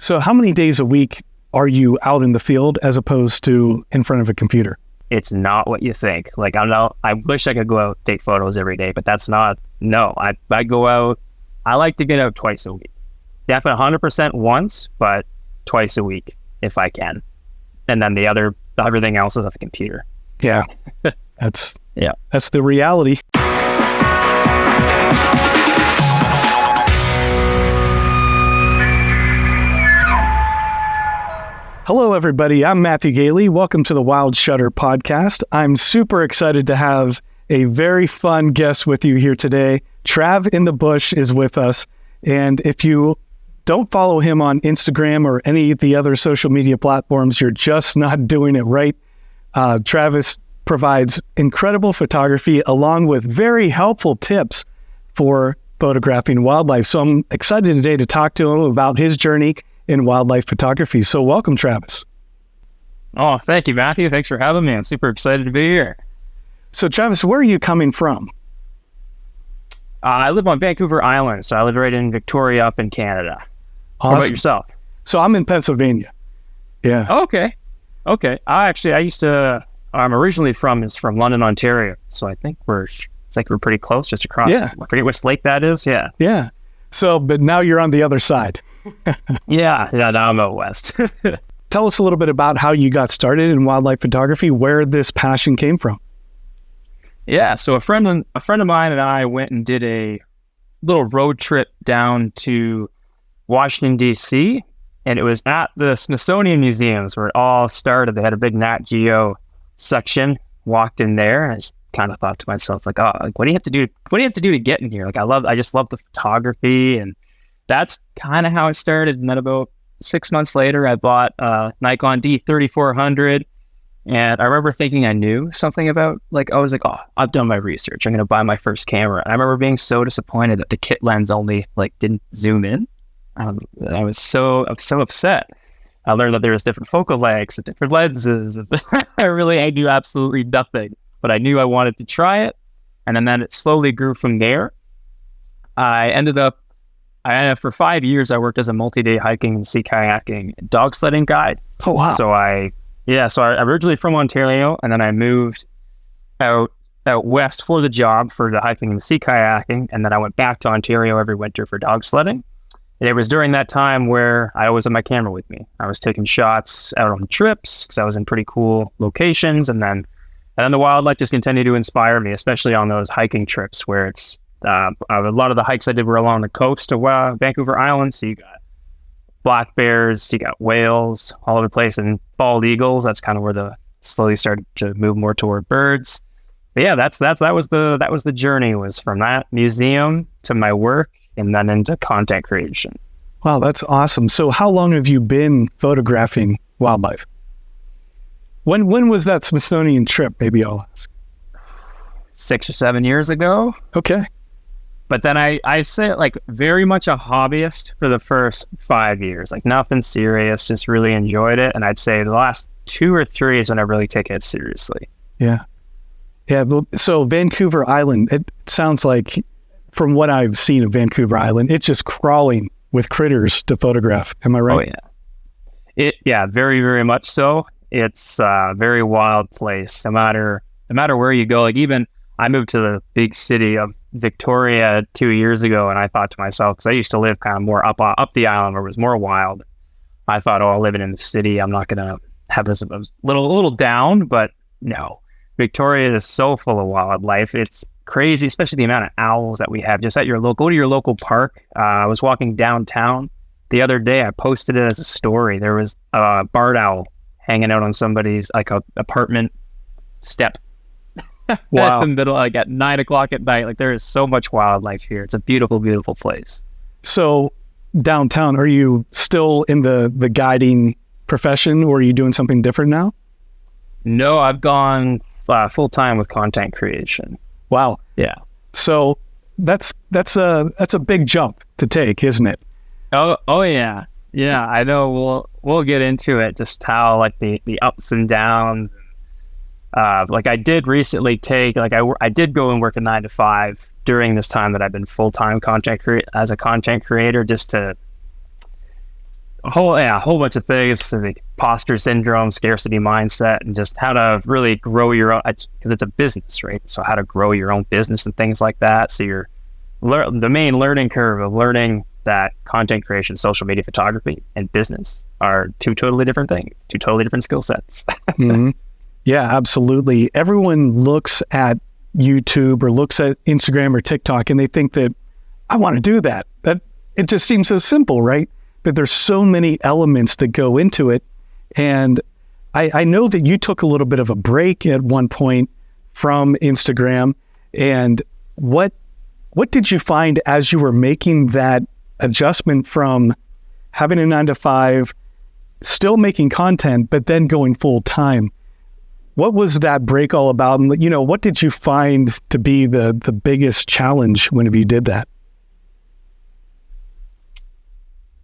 So how many days a week are you out in the field as opposed to in front of a computer? It's not what you think. Like, I wish I could go out, take photos every day, but that's not, no, I go out, I like to get out twice a week. Definitely 100% once, but twice a week if I can. And then everything else is at the computer. Yeah, that's the reality. Hello, everybody. I'm Matthew Gehly. Welcome to the Wild Shutter podcast. I'm super excited to have a very fun guest with you here today. Trav in the Bush is with us. And if you don't follow him on Instagram or any of the other social media platforms, you're just not doing it right. Travis provides incredible photography along with very helpful tips for photographing wildlife. So I'm excited today to talk to him about his journey in wildlife photography. So welcome, Travis. Oh, thank you, Matthew. Thanks for having me. I'm super excited to be here. So Travis, where are you coming from? I live on Vancouver Island, so I live right in Victoria up in Canada. Awesome. How about yourself? So I'm in Pennsylvania. Yeah. Okay. I'm originally from London, Ontario. So I think we're pretty close, just across. Yeah. I forget which lake that is. Yeah. Yeah. So, but now you're on the other side. Yeah, now I'm out west. Tell us a little bit about how you got started in wildlife photography, where this passion came from. Yeah, so a friend of mine and I went and did a little road trip down to Washington, D.C., and it was at the Smithsonian Museums where it all started. They had a big Nat Geo section. Walked in there, and I just kind of thought to myself, like, what do you have to do? What do you have to do to get in here? Like, I just love the photography, and that's kind of how it started. And then about 6 months later, I bought a Nikon D3400. And I remember thinking I knew something about, I was like, I've done my research. I'm going to buy my first camera. And I remember being so disappointed that the kit lens only didn't zoom in. I was so upset. I learned that there was different focal lengths and different lenses. I knew absolutely nothing, but I knew I wanted to try it. And then it slowly grew from there. I ended up for 5 years, I worked as a multi-day hiking and sea kayaking dog sledding guide. Oh, wow. So I'm originally from Ontario, and then I moved out west for the job for the hiking and sea kayaking, and then I went back to Ontario every winter for dog sledding. And it was during that time where I always had my camera with me. I was taking shots out on trips because I was in pretty cool locations, and then the wildlife just continued to inspire me, especially on those hiking trips where it's a lot of the hikes I did were along the coast of Vancouver Island. So you got black bears, you got whales all over the place, and bald eagles. That's kind of where slowly started to move more toward birds. But yeah, that was the journey, was from that museum to my work and then into content creation. Wow, that's awesome. So how long have you been photographing wildlife? When was that Smithsonian trip? Maybe I'll ask. 6 or 7 years ago. Okay. But then I say very much a hobbyist for the first 5 years, nothing serious, just really enjoyed it. And I'd say the last 2 or 3 is when I really take it seriously. Yeah. Yeah. So Vancouver Island, it sounds like, from what I've seen of Vancouver Island, it's just crawling with critters to photograph. Am I right? Oh yeah. Very, very much so. It's a very wild place. No matter where you go, even I moved to the big city of Victoria 2 years ago, and I thought to myself, because I used to live kind of more up the island where it was more wild. I thought, living in the city, I'm not going to have this a little down, but no. Victoria is so full of wildlife. It's crazy, especially the amount of owls that we have just at go to your local park. I was walking downtown the other day. I posted it as a story. There was a barred owl hanging out on somebody's apartment step. Wow. In the middle, at 9 o'clock at night. There is so much wildlife here. It's a beautiful, beautiful place. So downtown, are you still in the guiding profession, or are you doing something different now? No, I've gone full time with content creation. Wow. Yeah. So that's a big jump to take, isn't it? Oh yeah. Yeah, I know. We'll get into it, just how the ups and downs. I did recently take, I did go and work a 9 to 5 during this time that I've been full-time content creator, just to a whole bunch of things, so the imposter syndrome, scarcity mindset, and just how to really grow your own, because it's a business, right? So how to grow your own business and things like that. So the main learning curve of learning that content creation, social media photography, and business are two totally different things, two totally different skill sets. Mm-hmm. Yeah, absolutely. Everyone looks at YouTube or looks at Instagram or TikTok and they think that I want to do that. That it just seems so simple, right? But there's so many elements that go into it. And I know that you took a little bit of a break at one point from Instagram. And what did you find as you were making that adjustment from having a 9-to-5, still making content, but then going full time? What was that break all about? And, you know, what did you find to be the biggest challenge whenever you did that?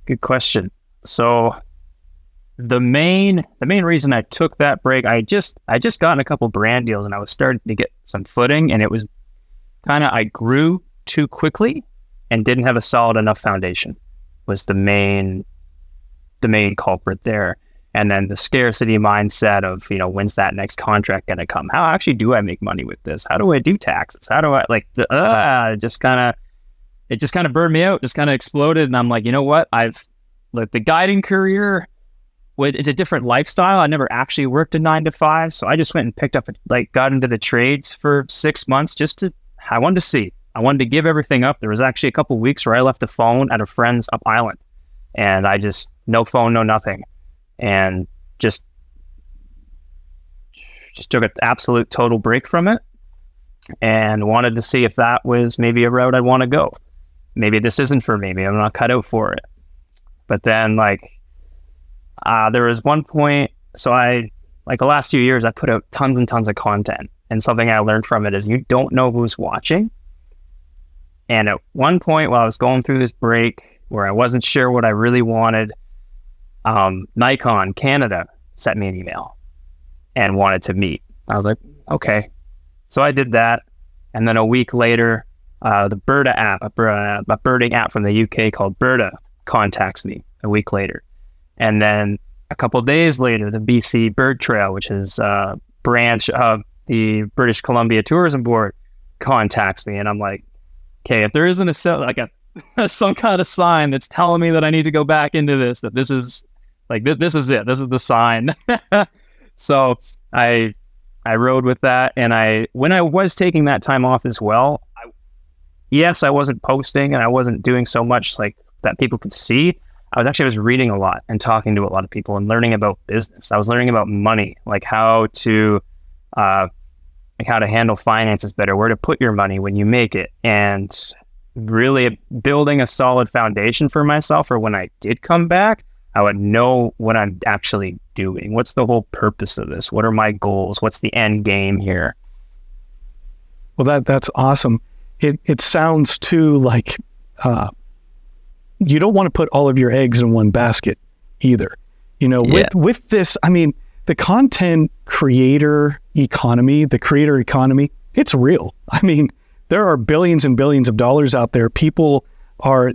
Good question. So the main reason I took that break, I just gotten a couple brand deals and I was starting to get some footing, and it was kind of, I grew too quickly and didn't have a solid enough foundation was the main culprit there. And then the scarcity mindset of, you know, when's that next contract going to come? How actually do I make money with this? How do I do taxes? How do I it just kind of burned me out, just kind of exploded. And I'm like, you know what? The guiding career, it's a different lifestyle. I never actually worked a 9-to-5. So I just went and picked up, got into the trades for 6 months I wanted to see. I wanted to give everything up. There was actually a couple of weeks where I left a phone at a friend's up island, and I just, no phone, no nothing. And just took an absolute total break from it and wanted to see if that was maybe a route I'd want to go. Maybe this isn't for me. Maybe I'm not cut out for it. But then there was one point, so the last few years, I put out tons and tons of content. And something I learned from it is you don't know who's watching. And at one point while I was going through this break where I wasn't sure what I really wanted, Nikon Canada sent me an email and wanted to meet. I was like, okay. So I did that. And then a week later, the Burda App, a birding app from the UK called Burda, contacts me a week later. And then a couple of days later, the BC Bird Trail, which is a branch of the British Columbia Tourism Board, contacts me. And I'm like, okay, if there isn't some kind of sign that's telling me that I need to go back into this, that this is this is it. This is the sign. So I rode with that. And when I was taking that time off as well, I wasn't posting and I wasn't doing so much that people could see. I was reading a lot and talking to a lot of people and learning about business. I was learning about money, how to handle finances better, where to put your money when you make it, and really building a solid foundation for myself for when I did come back. I would know what I'm actually doing. What's the whole purpose of this? What are my goals? What's the end game here? Well, that's awesome. It sounds too like you don't want to put all of your eggs in one basket either. You know, with this, I mean, the content creator economy, it's real. I mean, there are billions and billions of dollars out there. People are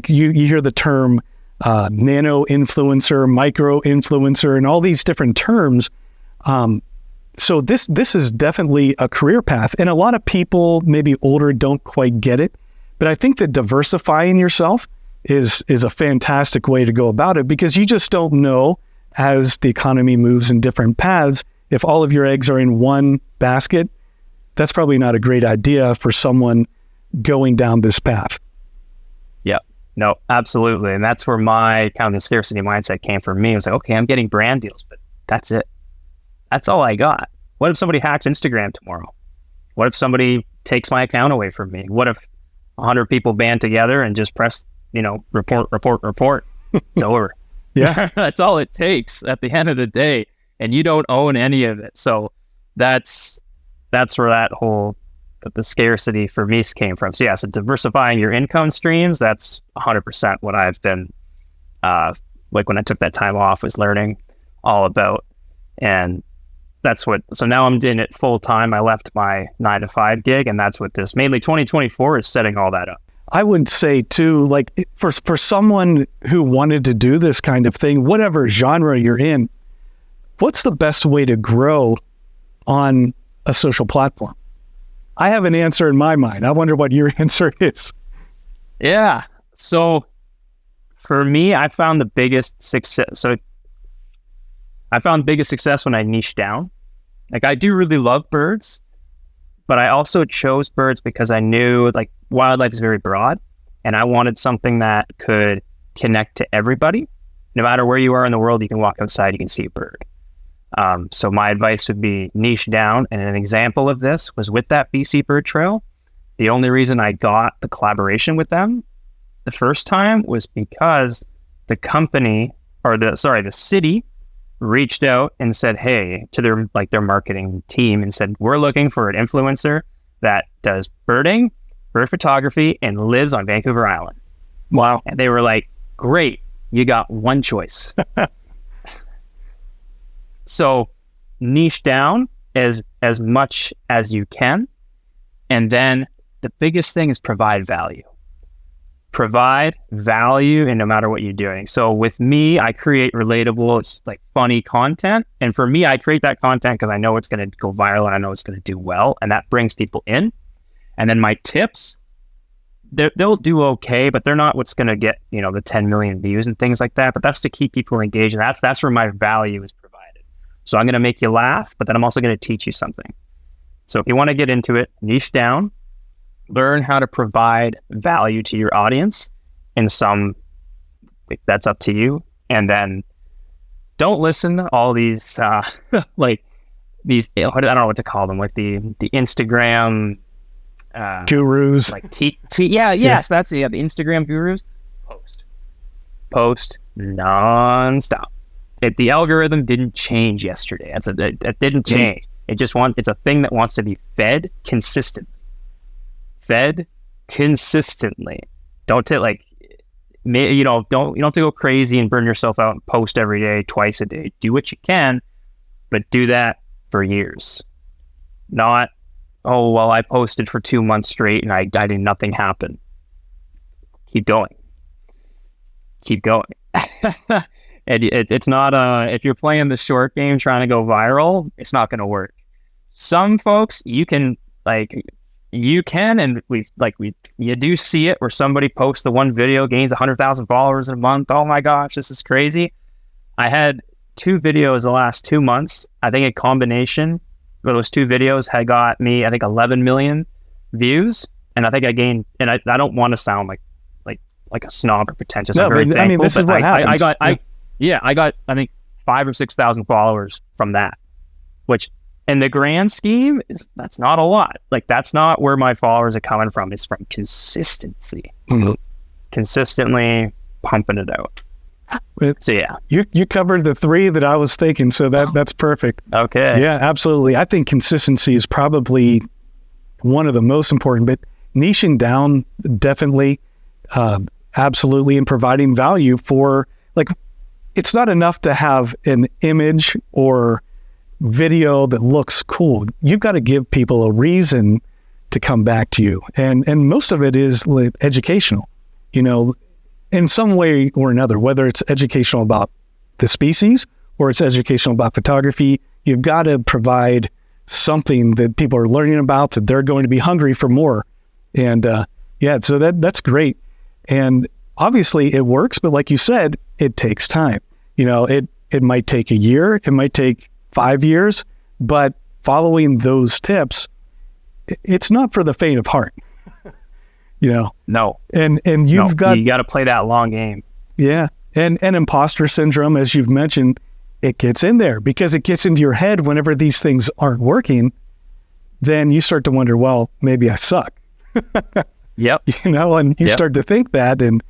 you hear the term nano influencer, micro influencer, and all these different terms. So this is definitely a career path. And a lot of people, maybe older, don't quite get it. But I think that diversifying yourself is a fantastic way to go about it, because you just don't know, as the economy moves in different paths, if all of your eggs are in one basket. That's probably not a great idea for someone going down this path. Yeah, no, absolutely. And that's where my kind of the scarcity mindset came from me. It was like, okay, I'm getting brand deals, but that's it. That's all I got. What if somebody hacks Instagram tomorrow? What if somebody takes my account away from me? What if 100 people band together and just press, report? It's over. Yeah. That's all it takes at the end of the day. And you don't own any of it. So that's where the scarcity for me came from. So so diversifying your income streams, that's 100% what I've been, when I took that time off, was learning all about. And so now I'm doing it full time. I left my 9-to-5 gig, and that's what this, mainly 2024, is setting all that up. I would say too, like for someone who wanted to do this kind of thing, whatever genre you're in, what's the best way to grow on a social platform? I have an answer in my mind. I wonder what your answer is. Yeah. So for me, I found the biggest success. When I niched down. Like, I do really love birds, but I also chose birds because I knew like wildlife is very broad, and I wanted something that could connect to everybody. No matter where you are in the world, you can walk outside, you can see a bird. So my advice would be niche down. And an example of this was with that BC Bird Trail. The only reason I got the collaboration with them the first time was because the city reached out and said, hey, to their marketing team, and said, we're looking for an influencer that does birding, bird photography, and lives on Vancouver Island. Wow. And they were like, great, you got one choice. So niche down as much as you can. And then the biggest thing is provide value. Provide value, and no matter what you're doing. So with me, I create relatable, it's like funny content. And for me, I create that content because I know it's going to go viral and I know it's going to do well. And that brings people in. And then my tips, they'll do okay, but they're not what's going to get, the 10 million views and things like that. But that's to keep people engaged. And that's where my value is provided. So I'm going to make you laugh, but then I'm also going to teach you something. So if you want to get into it, niche down, learn how to provide value to your audience in that's up to you. And then don't listen to all these, like these, I don't know what to call them, like the Instagram, gurus. Like yes, that's it. Yeah, the Instagram gurus. Post nonstop. The algorithm didn't change yesterday. That didn't change. It's a thing that wants to be fed consistently. Don't you don't have to go crazy and burn yourself out and post every day, twice a day. Do what you can, but do that for years. Not, oh, well, I posted for 2 months straight and I did nothing happen. Keep going. And it's not if you're playing the short game trying to go viral, it's not going to work. Some folks you can, and you do see it where somebody posts the one video, gains 100,000 followers in a month. Oh my gosh, this is crazy. I had 2 videos the last 2 months. I think a combination of those 2 videos had got me, I think, 11 million views. And I think I gained, and I don't want to sound like a snob or pretentious. No, but I mean, this is what happens. I got, I think 5,000 or 6,000 followers from that, which in the grand scheme that's not a lot. Like, that's not where my followers are coming from. It's from consistency, consistently pumping it out. So yeah, you covered the 3 that I was thinking. So that's perfect. Okay. Yeah, absolutely. I think consistency is probably one of the most important, but niching down, definitely, absolutely. And providing value for, it's not enough to have an image or video that looks cool. You've got to give people a reason to come back to you. And most of it is educational, in some way or another, whether it's educational about the species or it's educational about photography. You've got to provide something that people are learning about, that they're going to be hungry for more. And so that's great. And obviously it works, but like you said, it takes time. It might take a year, it might take 5 years, but following those tips, it's not for the faint of heart. No. And you got to play that long game. Yeah. And imposter syndrome, as you've mentioned, it gets in there because it gets into your head whenever these things aren't working. Then you start to wonder, well, maybe I suck. Yep. And you start to think that, and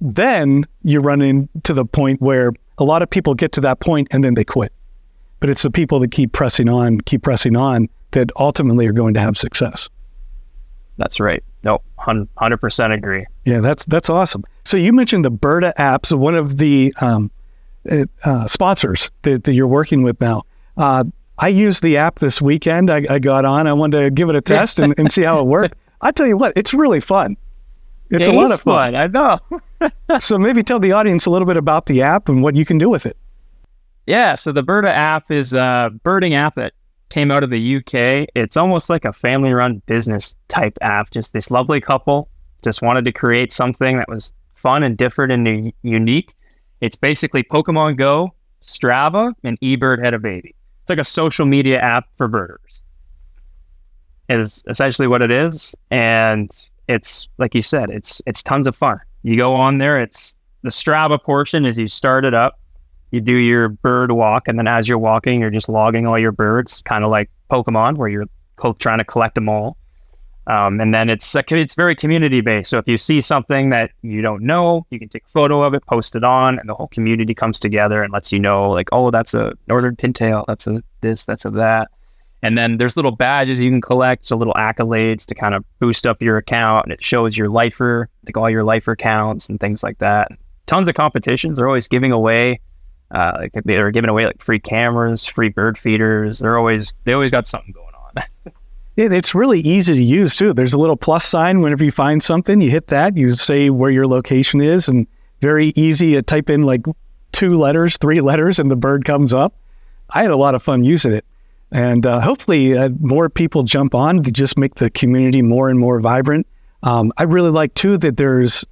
then you run into the point where a lot of people get to that point and then they quit. But it's the people that keep pressing on that ultimately are going to have success. That's right. No, 100% agree. Yeah, that's awesome. So you mentioned the Burda App, so one of the sponsors that you're working with now. I used the app this weekend. I got on. I wanted to give it a test and see how it worked. I tell you what, it's really fun. It's a lot of fun. I know. So maybe tell the audience a little bit about the app and what you can do with it. Yeah, so the Burda app is a birding app that came out of the UK. It's almost like a family-run business type app. Just this lovely couple just wanted to create something that was fun and different and unique. It's basically Pokemon Go, Strava, and eBird had a baby. It's like a social media app for birders. Is essentially what it is, and it's like you said, it's tons of fun. You go on there. It's the Strava portion is you start it up. You do your bird walk, and then as you're walking, you're just logging all your birds, kind of like Pokemon, where you're trying to collect them all. And then it's very community based. So if you see something that you don't know, you can take a photo of it, post it on, and the whole community comes together and lets you know, like, oh, that's a northern pintail, that's a this, that's a that. And then there's little badges you can collect, so little accolades to kind of boost up your account, and it shows your lifer, like all your lifer counts and things like that. Tons of competitions. They're always giving away. Like they're giving away like free cameras, free bird feeders. They always got something going on. It's really easy to use too. There's a little plus sign whenever you find something. You hit that. You say where your location is, and very easy to type in like 2 letters, 3 letters, and the bird comes up. I had a lot of fun using it, and hopefully more people jump on to just make the community more and more vibrant. I really like too that there's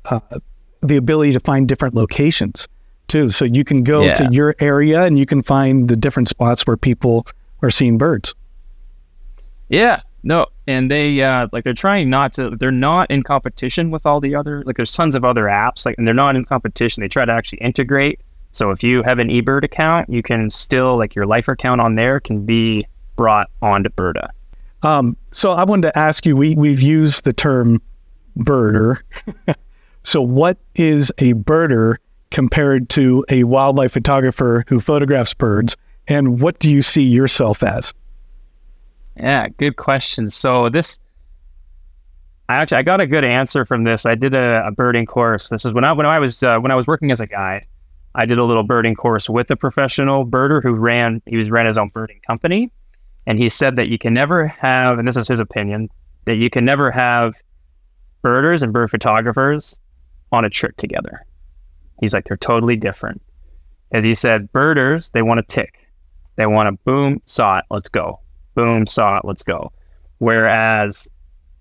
the ability to find different locations too. So you can go to your area and you can find the different spots where people are seeing birds. Yeah, no. And they, they're trying they're not in competition with all the other, there's tons of other apps, and they're not in competition. They try to actually integrate. So if you have an eBird account, you can still, your lifer account on there can be brought onto Burda. So I wanted to ask you, we've used the term birder. So what is a birder compared to a wildlife photographer who photographs birds, and what do you see yourself as? Yeah, good question. So I got a good answer from this. I did a birding course. This is when I was working as a guide. I did a little birding course with a professional birder who ran his own birding company, and he said that you can never have, and this is his opinion, that you can never have birders and bird photographers on a trip together. He's like, they're totally different. As he said, birders, they want to tick. They want to boom, saw it, let's go. Boom, saw it, let's go. Whereas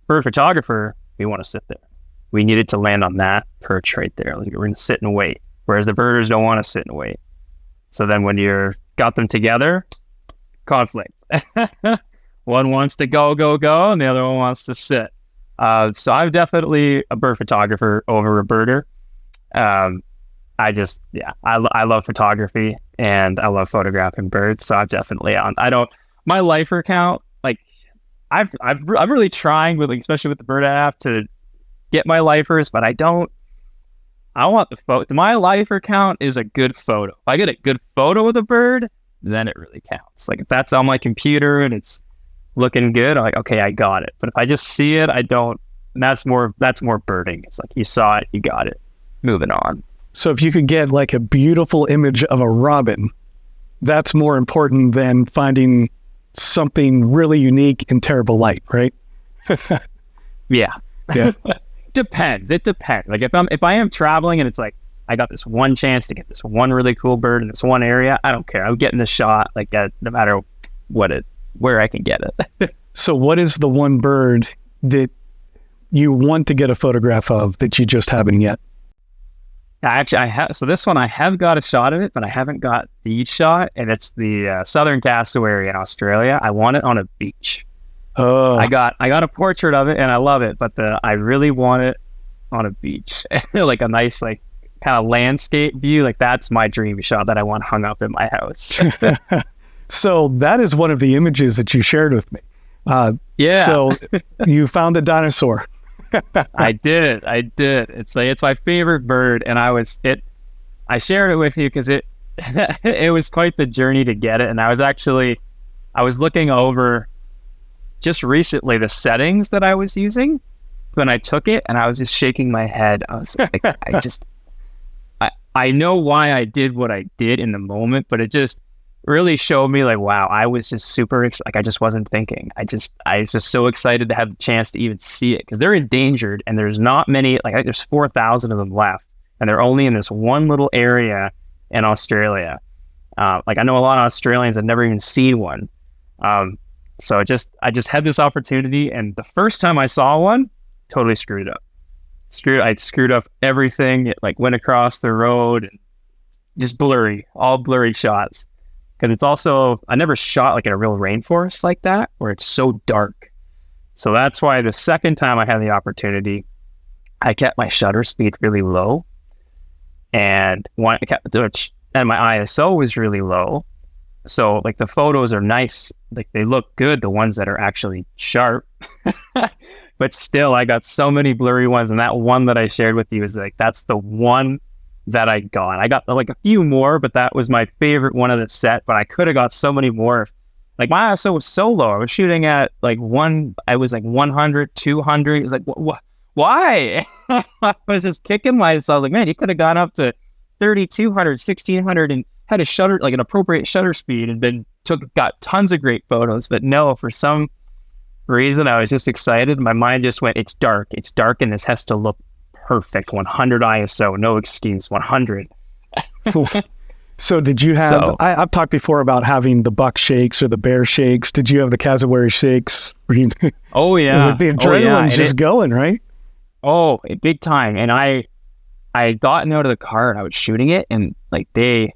bird photographer, we want to sit there. We needed to land on that perch right there. We're going to sit and wait. Whereas the birders don't want to sit and wait. So then when you're got them together, conflict. One wants to go, and the other one wants to sit. So I'm definitely a bird photographer over a birder. I love photography and I love photographing birds. So I'm definitely on. My lifer count, I'm really trying with, especially with the Burda app, to get my lifers, but I want the photo. My lifer count is a good photo. If I get a good photo of the bird, then it really counts. If that's on my computer and it's looking good, I'm like, okay, I got it. But if I just see it, I don't. And that's more birding. It's like, you saw it, you got it. Moving on. So if you could get a beautiful image of a robin, that's more important than finding something really unique in terrible light, right? Yeah. Yeah. Depends. It depends. If I am traveling and it's I got this one chance to get this one really cool bird in this one area, I don't care. I'm getting the shot no matter where I can get it. So what is the one bird that you want to get a photograph of that you just haven't yet? Actually, I have. So this one, I have got a shot of it, but I haven't got the shot, and it's the southern cassowary in Australia. I want it on a beach. Oh, I got a portrait of it, and I love it, but I really want it on a beach, a nice kind of landscape view. That's my dream shot that I want hung up in my house. So that is one of the images that you shared with me. Yeah. So you found a dinosaur. I did. It's my favorite bird, and I shared it with you because it was quite the journey to get it. And I was looking over just recently the settings that I was using when I took it, and I was just shaking my head. I was like, I know why I did what I did in the moment, but really showed me like, wow, I was just super like I just wasn't thinking. I was just so excited to have the chance to even see it because they're endangered and there's not many, like there's 4,000 of them left and they're only in this one little area in Australia. Like I know a lot of Australians have never even seen one. So I just had this opportunity, and the first time I saw one, totally screwed up. I screwed up everything. It like went across the road and just all blurry shots. Because it's also, I never shot like in a real rainforest like that, where it's so dark. So that's why the second time I had the opportunity, I kept my shutter speed really low, and my ISO was really low. So like the photos are nice, like they look good, the ones that are actually sharp. But still, I got so many blurry ones, and that one that I shared with you is like that's the one that I got. I got like a few more, but that was my favorite one of the set. But I could have got so many more. Like my ISO was so low. I was shooting at like 100, 200. It was like, why? I was just kicking myself. I was like, man, you could have gone up to 3,200, 1,600 and had a shutter, like an appropriate shutter speed and got tons of great photos. But no, for some reason, I was just excited. My mind just went, it's dark, and this has to look perfect. 100 ISO, no excuse, 100. So did you have, I've talked before about having the buck shakes or the bear shakes. Did you have the cassowary shakes? Oh yeah. The adrenaline's just going, right? Oh, big time. And I had gotten out of the car and I was shooting it, and like they're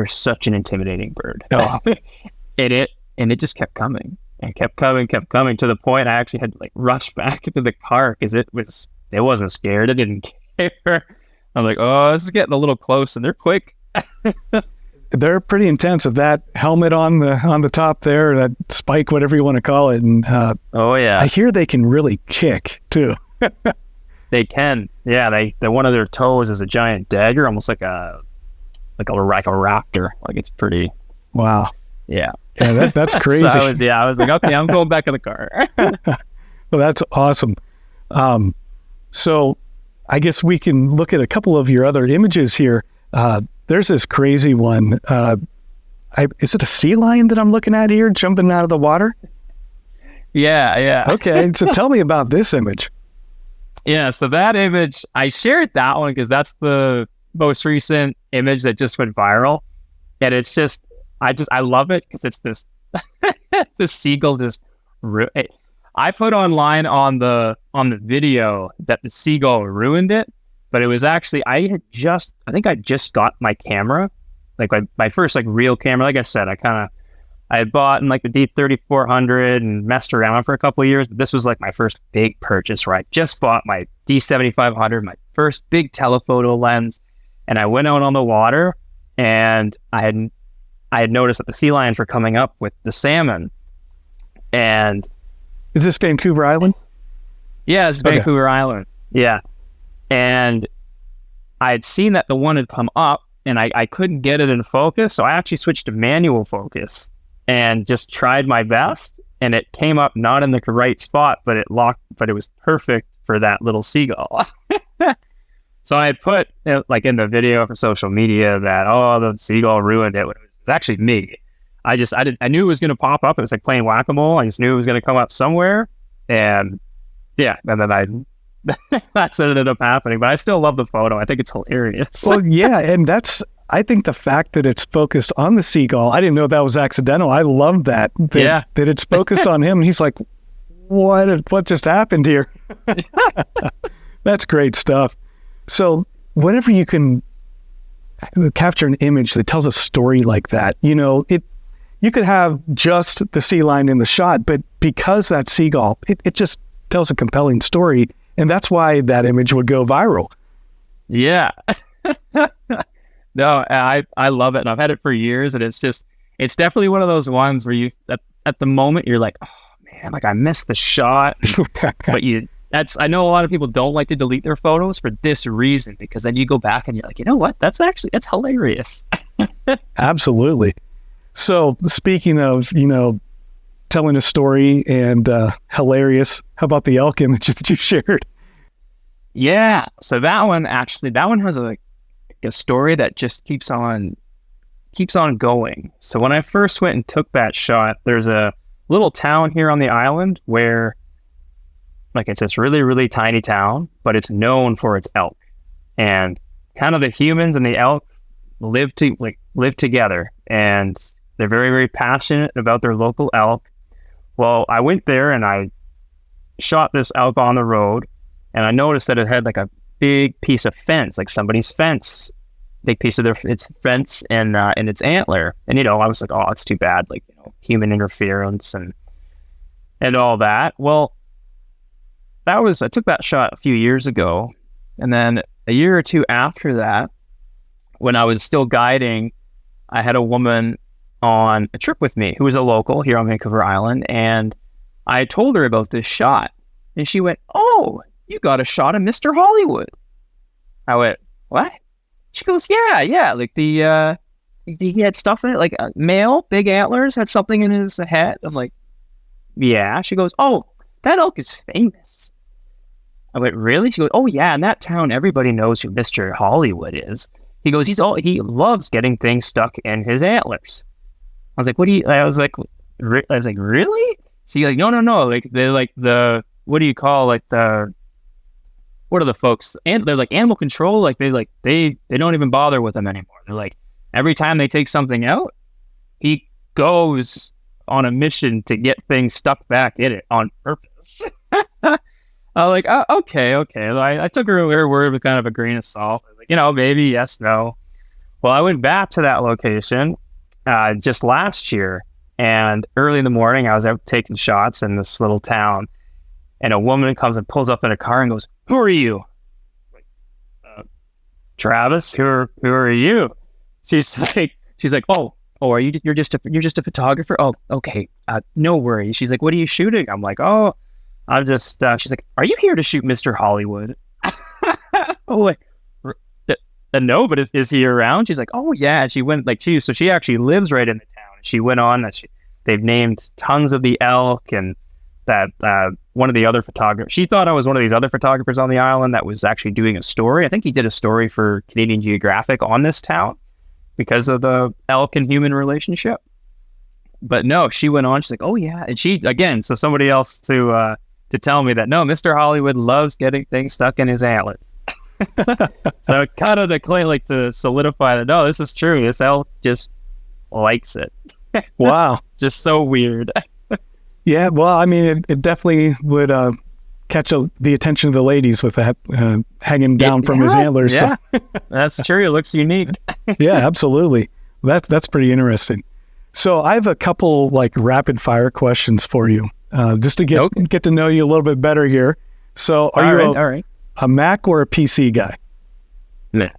such an intimidating bird. Oh. and it just kept coming and kept coming to the point I actually had to like rush back into the car because it wasn't scared. It didn't care. I'm like, oh, this is getting a little close, and they're quick. They're pretty intense with that helmet on the top there, that spike, whatever you want to call it. And oh yeah, I hear they can really kick too. They can, yeah. They one of their toes is a giant dagger, almost like a raptor. Like it's pretty. Wow. Yeah. Yeah, that's crazy. So I was like, okay, I'm going back in the car. Well, that's awesome. So I guess we can look at a couple of your other images here. There's this crazy one. Is it a sea lion that I'm looking at here jumping out of the water? Yeah. Okay, so tell me about this image. Yeah, so that image, I shared that one because that's the most recent image that just went viral. And it's just, I love it because it's this, the seagull just, I put online on the video that the seagull ruined it, but it was actually, I think I just got my camera, like my first like real camera. Like I said, I had bought in like the D3400 and messed around for a couple of years, but this was like my first big purchase where I just bought my D7500, my first big telephoto lens, and I went out on the water and I had noticed that the sea lions were coming up with the salmon. And is this Vancouver Island? Yeah, it's Vancouver Island. Yeah. And I had seen that the one had come up and I couldn't get it in focus, so I actually switched to manual focus and just tried my best, and it came up not in the right spot, but it was perfect for that little seagull. So I had put like in the video for social media that, oh, the seagull ruined it. It was actually me. I knew it was going to pop up. It was like playing whack-a-mole. I just knew it was going to come up somewhere. And yeah, and then that's what ended up happening. But I still love the photo. I think it's hilarious. Well, yeah. And I think the fact that it's focused on the seagull, I didn't know that was accidental. I love that it's focused on him. And he's like, what just happened here? That's great stuff. So whenever you can capture an image that tells a story like that, you could have just the sea lion in the shot, but because that seagull, it just tells a compelling story. And that's why that image would go viral. Yeah. No, I love it. And I've had it for years. And it's definitely one of those ones where at the moment you're like, oh man, like I missed the shot. But I know a lot of people don't like to delete their photos for this reason, because then you go back and you're like, you know what? That's hilarious. Absolutely. So speaking of, telling a story and hilarious, how about the elk image that you shared? Yeah. So that one has a story that just keeps on keeps on going. So when I first went and took that shot, there's a little town here on the island where, like, it's this really, really tiny town, but it's known for its elk. And kind of the humans and the elk live together, and they're very, very passionate about their local elk. Well, I went there and I shot this elk on the road, and I noticed that it had like a big piece of fence, like somebody's fence, big piece of its fence and its antler. And, I was like, oh, it's too bad, like, human interference and all that. Well, I took that shot a few years ago, and then a year or two after that, when I was still guiding, I had a woman on a trip with me who was a local here on Vancouver Island, and I told her about this shot, and she went, "Oh, you got a shot of Mr. Hollywood." I went, "What?" She goes, "Yeah, like he had stuff in it, like a male, big antlers, had something in his head." I'm like, "Yeah." She goes, "Oh, that elk is famous." I went, "Really?" She goes, "Oh yeah, in that town, everybody knows who Mr. Hollywood is." He goes, he loves getting things stuck in his antlers. I was like, I was like, really? She's like, no. Like, they're like what do you call, like, what are the folks? And they're like animal control. Like, they don't even bother with them anymore. They're like, every time they take something out, he goes on a mission to get things stuck back in it on purpose. I was like, oh, okay. I took her word with kind of a grain of salt. Like, maybe yes, no. Well, I went back to that location just last year, and early in the morning, I was out taking shots in this little town, and a woman comes and pulls up in a car and goes, "Who are you?" Like, Travis, who are you? She's like, oh, are you? You're just a photographer? Oh, okay. No worries. She's like, "What are you shooting?" I'm like, "Oh, I'm just." She's like, "Are you here to shoot Mr. Hollywood?" Oh, like, no, but is he around? She's like, "Oh yeah." And she went so she actually lives right in the town. She went on that they've named tons of the elk, and that one of the other photographers, she thought I was one of these other photographers on the island that was actually doing a story. I think he did a story for Canadian Geographic on this town because of the elk and human relationship. But no, she went on. She's like, "Oh yeah," and she again. So somebody else to tell me that no, Mr. Hollywood loves getting things stuck in his antlers. So kind of to solidify that, no, this is true. This elk just likes it. Wow. Just so weird. Yeah, well, I mean, it definitely would catch the attention of the ladies with that hanging down from his antlers. Yeah, so. That's true. It looks unique. Yeah, absolutely. That's pretty interesting. So I have a couple like rapid fire questions for you, just to get to know you a little bit better here. So are you a Mac or a PC guy? Nah.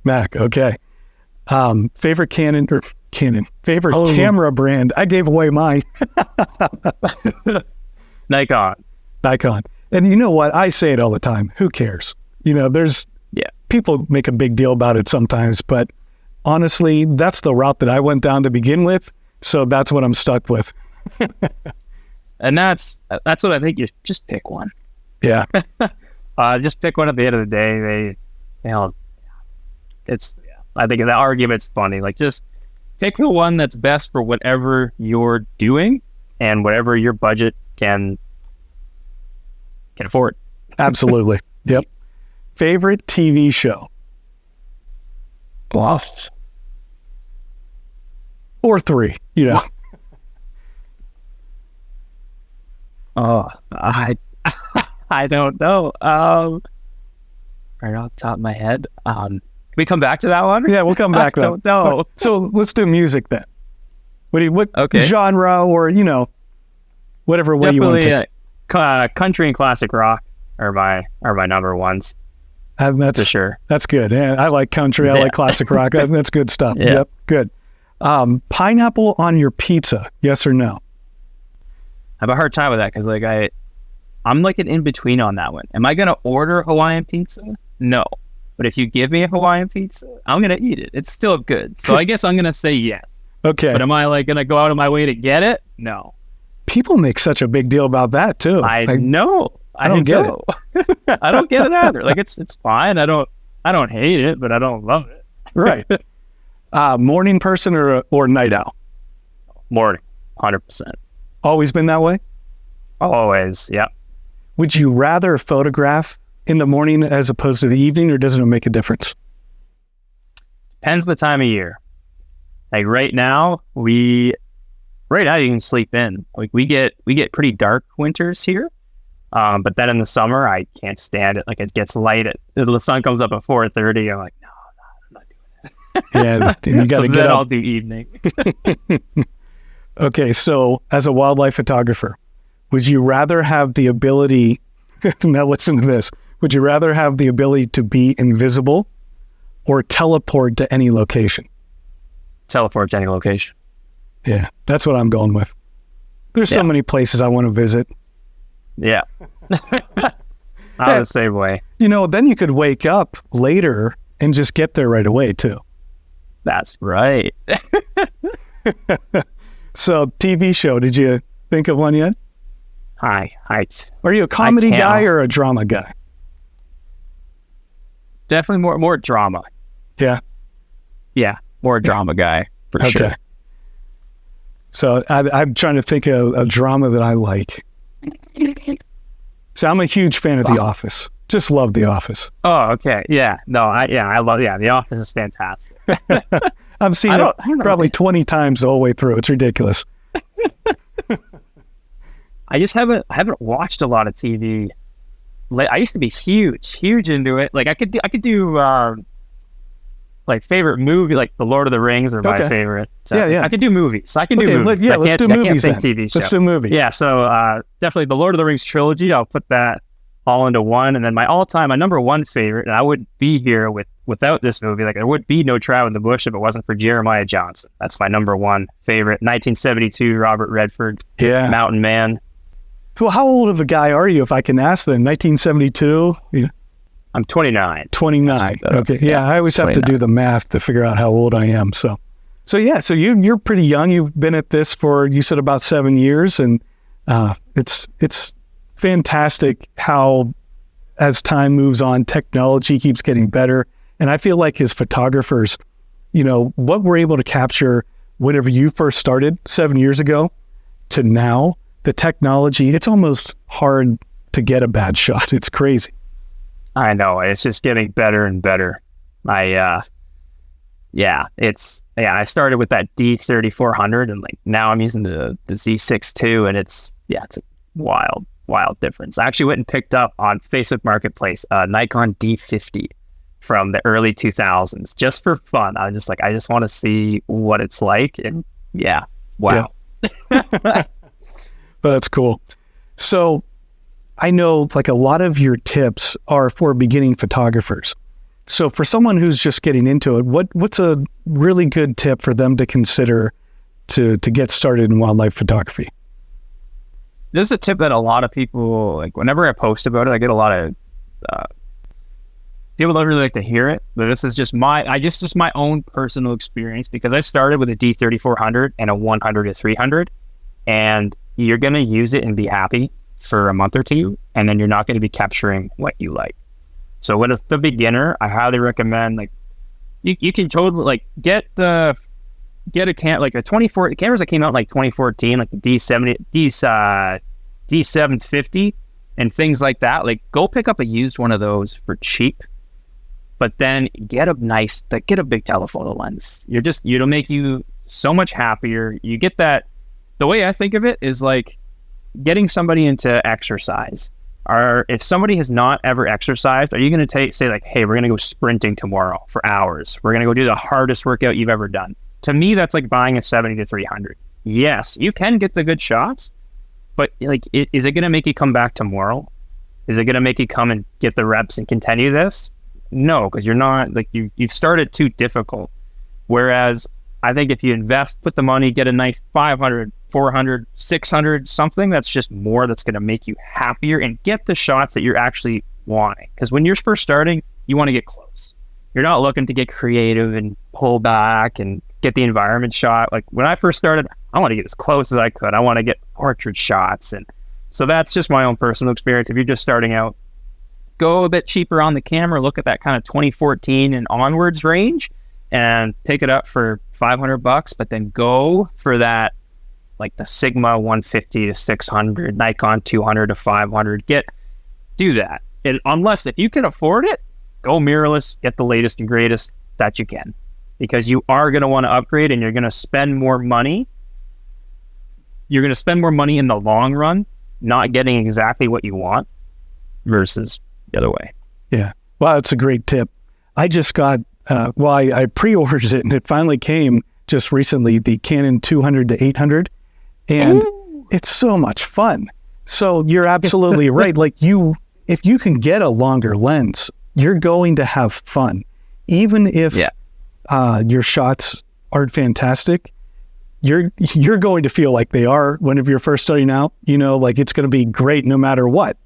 Mac, okay. Favorite favorite camera brand? I gave away mine. Nikon. And you know what? I say it all the time. Who cares? People make a big deal about it sometimes, but honestly, that's the route that I went down to begin with. So that's what I'm stuck with. And that's what I think. You just pick one. Yeah. Just pick one at the end of the day. I think the argument's funny. Like, just pick the one that's best for whatever you're doing and whatever your budget can afford. Absolutely. Yep. Favorite TV show? Lost. Or 3, Oh, I don't know. Right off the top of my head. Can we come back to that one? Yeah, we'll come back to that. I don't know. So let's do music then. What okay. genre, or whatever way you want to take. Country and classic rock are my number ones. That's for sure. That's good. Yeah, I like country. I like classic rock. That's good stuff. Yeah. Yep, good. Pineapple on your pizza? Yes or no? I have a hard time with that because I'm like an in between on that one. Am I gonna order Hawaiian pizza? No. But if you give me a Hawaiian pizza, I'm going to eat it. It's still good. So I guess I'm going to say yes. Okay. But am I going to go out of my way to get it? No. People make such a big deal about that too. I know. I don't get it. I don't get it either. Like, it's fine. I don't hate it, but I don't love it. Right. Morning person or night owl? Morning, 100%. Always been that way? Always, yeah. Would you rather photograph in the morning as opposed to the evening, or doesn't it make a difference? Depends the time of year. Like right now you can sleep in. Like we get pretty dark winters here. But then in the summer, I can't stand it. Like it gets light. The sun comes up at 4:30. I'm like, no, I'm not doing it. Yeah, you got to so get up. I'll do evening. Okay, so as a wildlife photographer, would you rather have the ability, now listen to this, would you rather have the ability to be invisible or teleport to any location? Teleport to any location. Yeah, that's what I'm going with. There's so many places I want to visit. Yeah. I'm the same way. Then you could wake up later and just get there right away too. That's right. So TV show, did you think of one yet? Hi. Are you a comedy guy or a drama guy? Definitely more drama. Yeah. Yeah, more drama guy for sure. So I'm trying to think of a drama that I like. So I'm a huge fan of The Office. Just love The Office. Oh, okay. Yeah. No, I love, The Office is fantastic. I've seen it probably 20 times the whole way through. It's ridiculous. I just haven't watched a lot of TV. Like, I used to be huge into it. Like I could do like favorite movie, like The Lord of the Rings are my favorite. Yeah. I could do movies. Let's do movies. Let's do movies then. TV show. Let's do movies. Yeah, so definitely The Lord of the Rings trilogy. I'll put that all into one. And then my number one favorite, and I wouldn't be here without this movie. Like there would be no Trav in the Bush if it wasn't for Jeremiah Johnson. That's my number one favorite. 1972, Robert Redford. Yeah. Mountain Man. So how old of a guy are you, if I can ask then? 1972? Yeah. I'm 29. 29. Okay. Yeah, I always have 29. to do the math to figure out how old I am. So you're pretty young. You've been at this for, you said, about 7 years, and it's fantastic how, as time moves on, technology keeps getting better. And I feel like as photographers, what we're able to capture whenever you first started 7 years ago to now, the technology, it's almost hard to get a bad shot. It's crazy. I know. It's just getting better and better. I started with that D3400 and like now I'm using the Z6 II, and it's a wild difference. I actually went and picked up on Facebook Marketplace a Nikon D50 from the early 2000s just for fun. I just want to see what it's like, and wow. Yeah. That's cool. So I know like a lot of your tips are for beginning photographers. So for someone who's just getting into it, what's a really good tip for them to consider to get started in wildlife photography? This is a tip that a lot of people, like whenever I post about it, I get a lot of people don't really like to hear it, but this is just my own personal experience, because I started with a D3400 and a 100-300, and you're going to use it and be happy for a month or two, and then you're not going to be capturing what you like. So with the beginner, I highly recommend, like, you can totally like get a like the 24 cameras that came out in like 2014, like the D750 and things like that. Like, go pick up a used one of those for cheap, but then get a big telephoto lens. It'll make you so much happier. You get that. The way I think of it is like getting somebody into exercise. Or if somebody has not ever exercised, are you going to say like, hey, we're going to go sprinting tomorrow for hours. We're going to go do the hardest workout you've ever done. To me, that's like buying a 70-300. Yes, you can get the good shots, but like, is it going to make you come back tomorrow? Is it going to make you come and get the reps and continue this? No, because you're not, like, you've started too difficult. Whereas I think if you invest, put the money, get a nice 500, 400, 600, something that's just more, that's going to make you happier, and get the shots that you're actually wanting. Because when you're first starting, you want to get close. You're not looking to get creative and pull back and get the environment shot. Like when I first started, I want to get as close as I could. I want to get portrait shots. And so that's just my own personal experience. If you're just starting out, go a bit cheaper on the camera, look at that kind of 2014 and onwards range, and pick it up for $500, but then go for that, like the Sigma 150 to 600, Nikon 200 to 500. Do that. And unless if you can afford it, go mirrorless, get the latest and greatest that you can, because you are going to want to upgrade and you're going to spend more money. You're going to spend more money in the long run, not getting exactly what you want versus the other way. Yeah. Wow, that's a great tip. I just got, I pre-ordered it and it finally came just recently, the Canon 200 to 800. And it's so much fun. So you're absolutely right. Like if you can get a longer lens, you're going to have fun. Even if your shots aren't fantastic, you're going to feel like they are whenever you're first starting out. Like it's going to be great no matter what.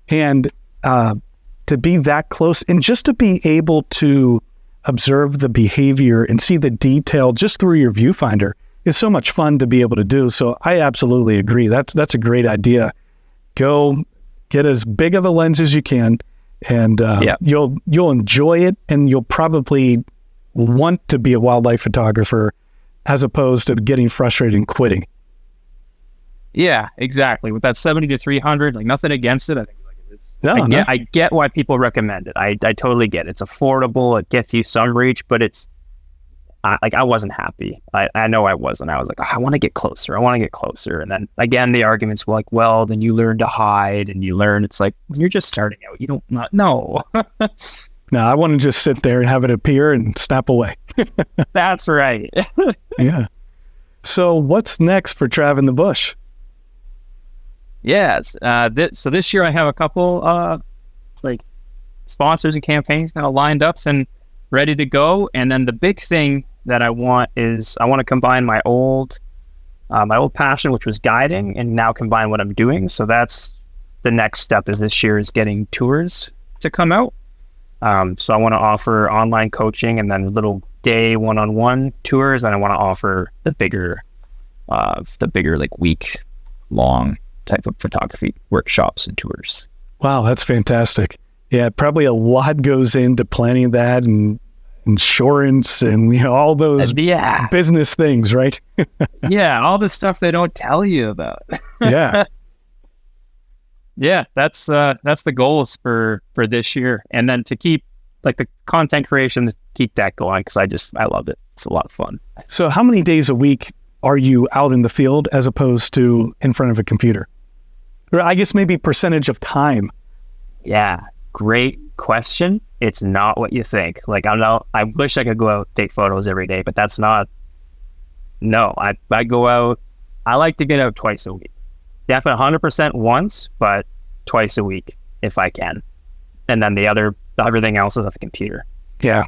And to be that close and just to be able to observe the behavior and see the detail just through your viewfinder is so much fun to be able to do. So I absolutely agree. That's a great idea. Go get as big of a lens as you can, and you'll enjoy it, and you'll probably want to be a wildlife photographer as opposed to getting frustrated and quitting. Yeah, exactly. With that 70 to 300, like nothing against it. I think I get why people recommend it. I totally get it. It's affordable. It gets you some reach, but I wasn't happy. I know I wasn't. I was like, I want to get closer. And then again, the arguments were like, well, then you learn to hide and you learn. It's like, when you're just starting out, you don't know. No, I want to just sit there and have it appear and snap away. That's right. Yeah. So what's next for Trav in the Bush? Yes. So this year I have a couple sponsors and campaigns kind of lined up and ready to go. And then the big thing that I want is I want to combine my old passion, which was guiding, and now combine what I'm doing. So that's the next step. Is this year is getting tours to come out. So I want to offer online coaching and then little day one-on-one tours, and I want to offer the bigger like week-long type of photography workshops and tours. Wow, that's fantastic. Yeah, probably a lot goes into planning that and insurance and all those business things, right? Yeah, all the stuff they don't tell you about. Yeah. Yeah, that's the goals for this year, and then to keep like the content creation, to keep that going, because I love it. It's a lot of fun. So how many days a week are you out in the field as opposed to in front of a computer? Or I guess maybe percentage of time. Yeah, great question. It's not what you think. Like I wish I could go out and take photos every day, but that's not. No, I go out. I like to get out twice a week. Definitely 100% once, but twice a week if I can. And then everything else is at the computer. Yeah,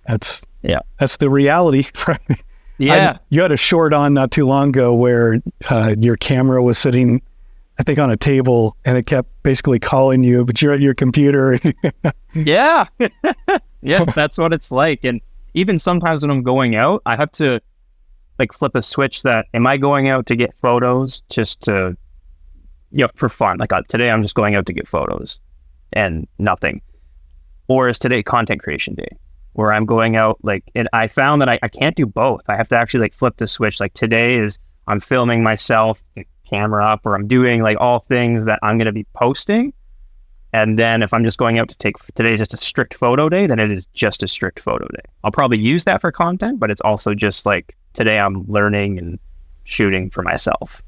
that's the reality, right? Yeah, you had a short on not too long ago where your camera was sitting, I think, on a table, and it kept basically calling you, but you're at your computer. Yeah, yeah, that's what it's like. And even sometimes when I'm going out, I have to like flip a switch. That am I going out to get photos just to, for fun? Like today, I'm just going out to get photos and nothing. Or is today content creation day, where I'm going out and I found that I can't do both. I have to actually like flip the switch. Like today is I'm filming myself, the camera up, or I'm doing like all things that I'm going to be posting. And then if I'm just going out to take, today is just a strict photo day, then it is just a strict photo day. I'll probably use that for content, but it's also just like today I'm learning and shooting for myself.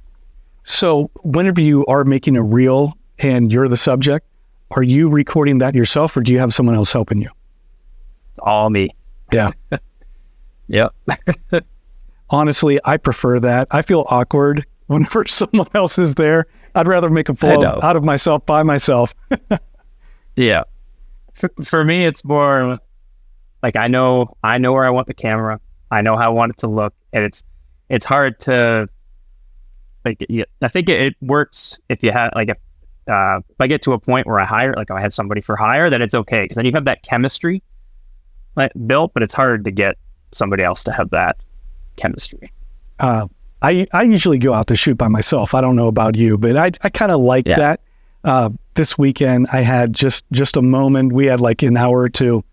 So whenever you are making a reel and you're the subject, are you recording that yourself, or do you have someone else helping you? It's all me. Yeah. Yep. Honestly, I prefer that. I feel awkward whenever someone else is there. I'd rather make a fool out of myself by myself. Yeah. For me, it's more like I know where I want the camera. I know how I want it to look, and it's hard to like. I think it works if you have like if I get to a point where I have somebody for hire, then it's okay, because then you have that chemistry built, but it's hard to get somebody else to have that chemistry. I usually go out to shoot by myself. I don't know about you, but I kind of like that. This weekend I had just a moment. We had like an hour or two,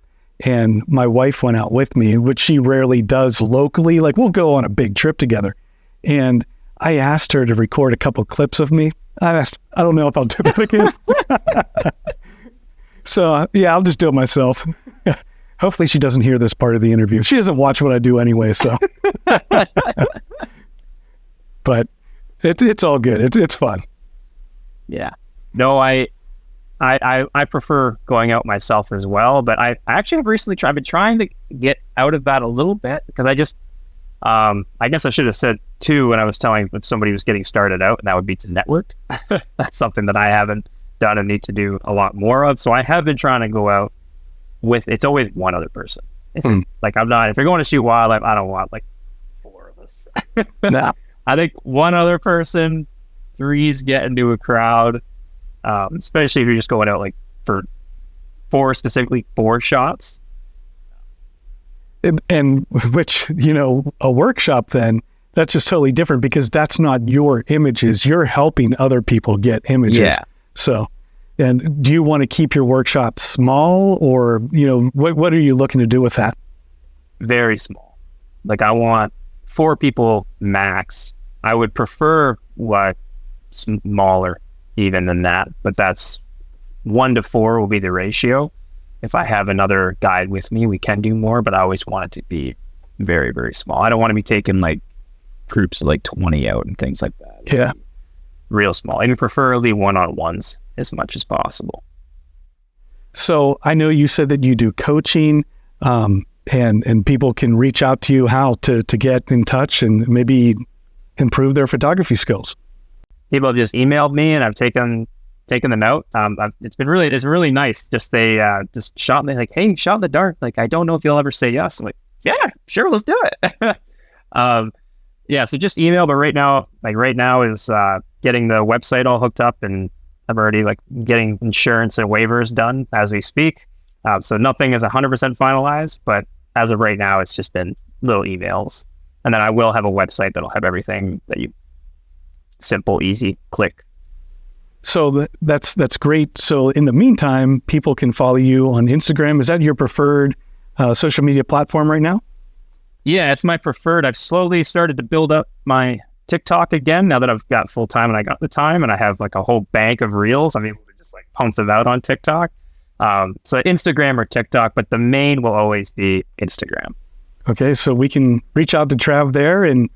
and my wife went out with me, which she rarely does locally. Like, we'll go on a big trip together. And I asked her to record a couple clips of me. I don't know if I'll do that again. So, yeah, I'll just do it myself. Hopefully she doesn't hear this part of the interview. She doesn't watch what I do anyway, so. But it's all good. It's fun. Yeah. No, I prefer going out myself as well, but I actually have recently I've been trying to get out of that a little bit, because I just, I guess I should have said too when I was telling if somebody was getting started out, and that would be to network. That's something that I haven't done and need to do a lot more of. So I have been trying to go out with, it's always one other person. Like, if you're going to shoot wildlife, I don't want like 4 of us. No. I think one other person, 3's getting to a crowd, especially if you're just going out like for 4 shots. And which, a workshop then, that's just totally different, because that's not your images. You're helping other people get images. Yeah. So, and do you want to keep your workshop small, or, what are you looking to do with that? Very small. Like, I want 4 people max. I would prefer smaller even than that, but that's 1 to 4 will be the ratio. If I have another guide with me, we can do more, but I always want it to be very, very small. I don't want to be taking like groups of like 20 out and things like that. Yeah. Real small, and preferably one-on-ones as much as possible. So I know you said that you do coaching, and people can reach out to you how to get in touch and maybe improve their photography skills. People have just emailed me, and I've taken them out. It's really nice. Just they just shot me like, hey, shot in the dark. Like, I don't know if you'll ever say yes. I'm like, yeah, sure, let's do it. Yeah, so just email. But right now is getting the website all hooked up, and I'm already like getting insurance and waivers done as we speak. So nothing is 100% finalized, but as of right now, it's just been little emails. And then I will have a website that'll have everything that you simple, easy, click. So that's great. So in the meantime, people can follow you on Instagram. Is that your preferred social media platform right now? Yeah, it's my preferred. I've slowly started to build up my TikTok again now that I've got full time and I got the time, and I have like a whole bank of reels. I'm able to just like pump them out on TikTok. So Instagram or TikTok, but the main will always be Instagram. Okay, so we can reach out to Trav there, and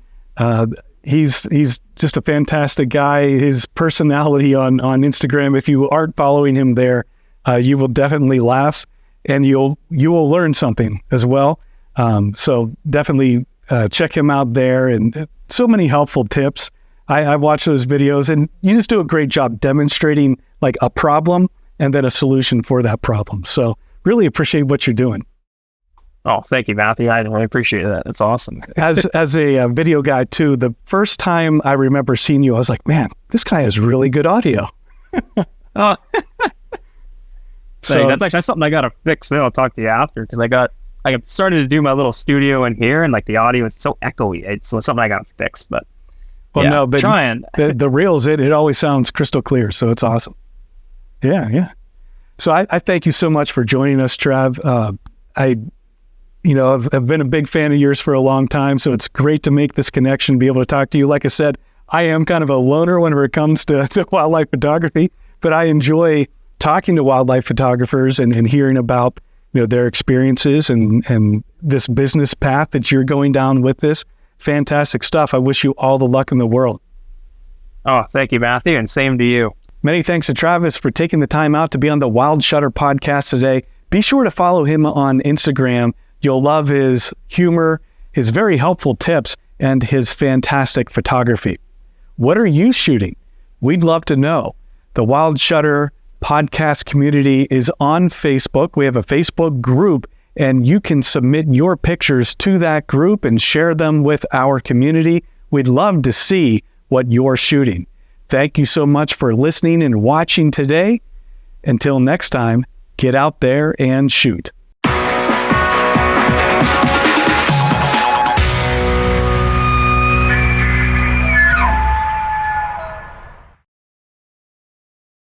he's just a fantastic guy. His personality on Instagram, if you aren't following him there, you will definitely laugh, and you will learn something as well. So definitely check him out there, and so many helpful tips. I watch those videos, and you just do a great job demonstrating like a problem and then a solution for that problem. So really appreciate what you're doing. Oh, thank you, Matthew. I really appreciate that. That's awesome. As a video guy too, the first time I remember seeing you, I was like, man, this guy has really good audio. Oh, so that's actually something I got to fix. Then I'll talk to you after, because I started to do my little studio in here, and like the audio is so echoey. It's something I got to fix, but well, yeah, no, but trying. the reels, it always sounds crystal clear. So it's awesome. Yeah. So I thank you so much for joining us, Trav. I've been a big fan of yours for a long time, so it's great to make this connection, be able to talk to you. Like I said, I am kind of a loner whenever it comes to wildlife photography, but I enjoy talking to wildlife photographers and hearing about their experiences and this business path that you're going down with this. Fantastic stuff. I wish you all the luck in the world. Oh, thank you, Matthew, and same to you. Many thanks to Travis for taking the time out to be on the Wild Shutter podcast today. Be sure to follow him on Instagram. You'll love his humor, his very helpful tips, and his fantastic photography. What are you shooting? We'd love to know. The Wild Shutter podcast community is on Facebook. We have a Facebook group, and you can submit your pictures to that group and share them with our community. We'd love to see what you're shooting. Thank you so much for listening and watching today. Until next time, get out there and shoot.